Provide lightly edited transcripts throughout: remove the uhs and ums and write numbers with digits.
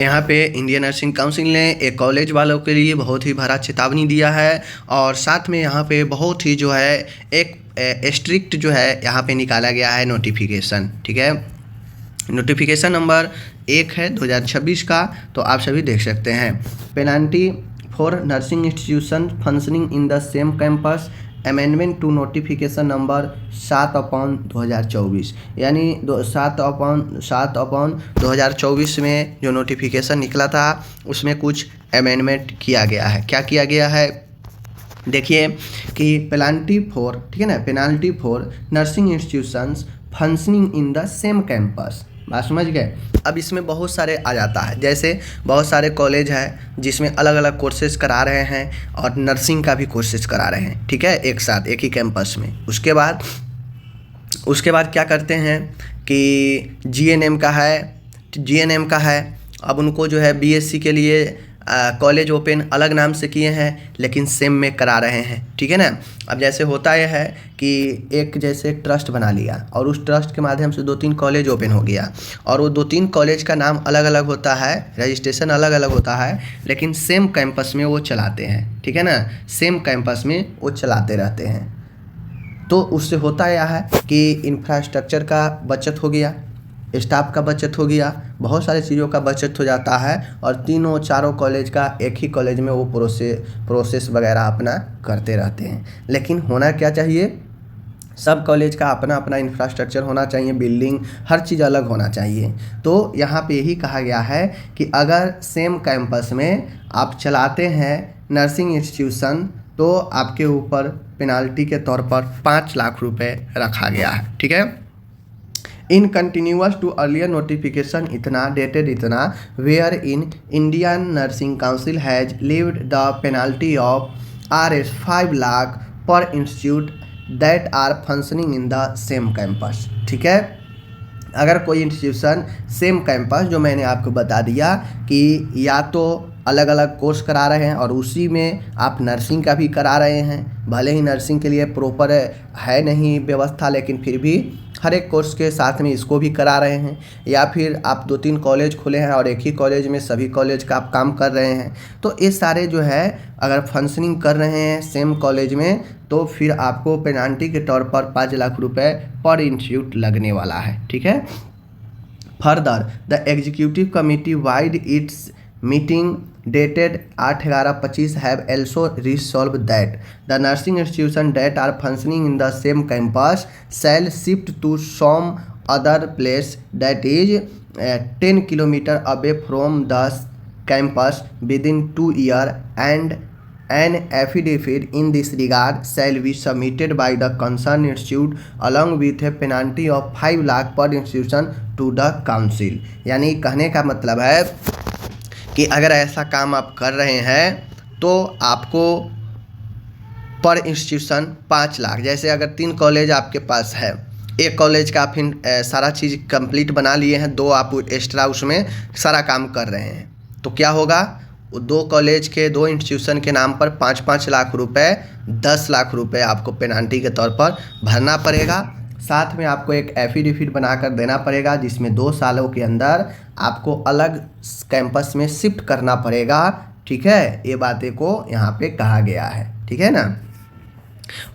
यहाँ पे Indian Nursing council ने एक कॉलेज वालों के लिए बहुत ही बड़ा चेतावनी दिया है और साथ में यहाँ पे बहुत ही जो है एक स्ट्रिक्ट जो है यहाँ पे निकाला गया है नोटिफिकेशन। ठीक है, नोटिफिकेशन नंबर 1 है 2026 का, तो आप सभी देख सकते हैं। Penalty for nursing institution functioning in the same campus amendment to notification number 7/2024, यानी 7/2024 में जो नोटिफिकेशन निकला था उसमें कुछ अमेंडमेंट किया गया है। क्या किया गया है देखिए कि पेनाल्टी फॉर, ठीक है ना, penalty for nursing institutions functioning in the same campus, बात समझ गए। अब इसमें बहुत सारे आ जाता है, जैसे बहुत सारे कॉलेज है जिसमें अलग अलग कोर्सेज करा रहे हैं और नर्सिंग का भी कोर्सेज करा रहे हैं, ठीक है, एक साथ एक ही कैंपस में। उसके बाद क्या करते हैं कि जीएनएम का है, अब उनको जो है बीएससी के लिए कॉलेज ओपन अलग नाम से किए हैं लेकिन सेम में करा रहे हैं, ठीक है ना। अब जैसे होता यह है कि एक जैसे ट्रस्ट बना लिया और उस ट्रस्ट के माध्यम से 2-3 कॉलेज ओपन हो गया और वो 2-3 कॉलेज का नाम अलग अलग होता है, रजिस्ट्रेशन अलग अलग होता है, लेकिन सेम कैंपस में वो चलाते हैं, ठीक है ना, सेम कैंपस में वो चलाते रहते हैं। तो उससे होता यह है कि इंफ्रास्ट्रक्चर का बचत हो गया, स्टाफ का बचत हो गया, बहुत सारी चीज़ों का बचत हो जाता है और तीनों चारों कॉलेज का एक ही कॉलेज में वो प्रोसेस वगैरह अपना करते रहते हैं। लेकिन होना क्या चाहिए, सब कॉलेज का अपना अपना इंफ्रास्ट्रक्चर होना चाहिए, बिल्डिंग हर चीज़ अलग होना चाहिए। तो यहाँ पे यही कहा गया है कि अगर सेम कैंपस में आप चलाते हैं नर्सिंग इंस्टीट्यूशन तो आपके ऊपर पेनाल्टी के तौर पर 5 लाख रुपए रखा गया है, ठीक है। In continuous to earlier notification इतना डेटेड इतना where in Indian Nursing Council has levied the penalty of Rs 5 lakh per institute that are functioning in the same campus, ठीक है। अगर कोई इंस्टीट्यूशन सेम कैंपस, जो मैंने आपको बता दिया कि या तो अलग अलग कोर्स करा रहे हैं और उसी में आप नर्सिंग का भी करा रहे हैं, भले ही नर्सिंग के लिए प्रॉपर है नहीं व्यवस्था लेकिन फिर भी हर एक कोर्स के साथ में इसको भी करा रहे हैं, या फिर आप 2-3 कॉलेज खोले हैं और एक ही कॉलेज में सभी कॉलेज का आप काम कर रहे हैं, तो ये सारे जो है अगर फंक्शनिंग कर रहे हैं सेम कॉलेज में तो फिर आपको पेनाल्टी के तौर पर 5 लाख रुपए पर इंस्टीट्यूट लगने वाला है, ठीक है। Further the executive committee wide it's meeting dated 8/11/25 have also resolved that the nursing institution that are functioning in the same campus shall shift to some other place that is 10 km away from the campus within 2 years, and an affidavit in this regard shall be submitted by the concerned institute along with a penalty of 5 lakh per institution to the council। यानी कहने का मतलब है कि अगर ऐसा काम आप कर रहे हैं तो आपको पर इंस्टीट्यूशन 5 लाख, जैसे अगर 3 कॉलेज आपके पास है, एक कॉलेज का आप सारा चीज़ कंप्लीट बना लिए हैं, 2 आप एक्स्ट्रा उसमें सारा काम कर रहे हैं, तो क्या होगा, 2 कॉलेज के 2 इंस्टीट्यूशन के नाम पर 5-5 लाख रुपए, 10 लाख रुपए आपको पेनाल्टी के तौर पर भरना पड़ेगा। साथ में आपको एक एफिडेविट बनाकर देना पड़ेगा जिसमें 2 सालों के अंदर आपको अलग कैंपस में शिफ्ट करना पड़ेगा, ठीक है। ये बातें को यहाँ पे कहा गया है, ठीक है ना।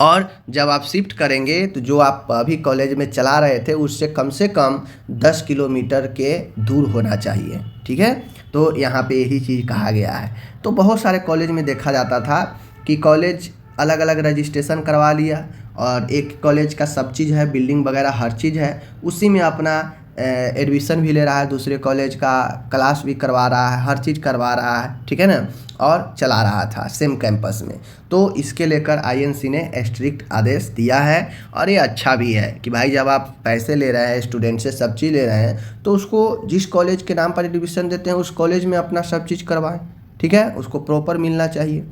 और जब आप शिफ्ट करेंगे तो जो आप अभी कॉलेज में चला रहे थे उससे कम से कम 10 किलोमीटर के दूर होना चाहिए, ठीक है। तो यहाँ पे यही चीज़ कहा गया है। तो बहुत सारे कॉलेज में देखा जाता था कि कॉलेज अलग अलग रजिस्ट्रेशन करवा लिया और एक कॉलेज का सब चीज़ है, बिल्डिंग वगैरह हर चीज़ है, उसी में अपना एडमिशन भी ले रहा है, दूसरे कॉलेज का क्लास भी करवा रहा है, हर चीज़ करवा रहा है, ठीक है ना, और चला रहा था सेम कैंपस में। तो इसके लेकर आईएनसी ने स्ट्रिक्ट आदेश दिया है और ये अच्छा भी है कि भाई जब आप पैसे ले रहे हैं स्टूडेंट से, सब चीज़ ले रहे हैं, तो उसको जिस कॉलेज के नाम पर एडमिशन देते हैं उस कॉलेज में अपना सब चीज़ करवाएं, ठीक है, उसको प्रॉपर मिलना चाहिए,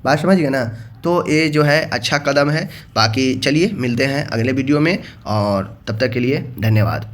बात समझ गए ना। तो ये जो है अच्छा कदम है। बाकी चलिए मिलते हैं अगले वीडियो में और तब तक के लिए धन्यवाद।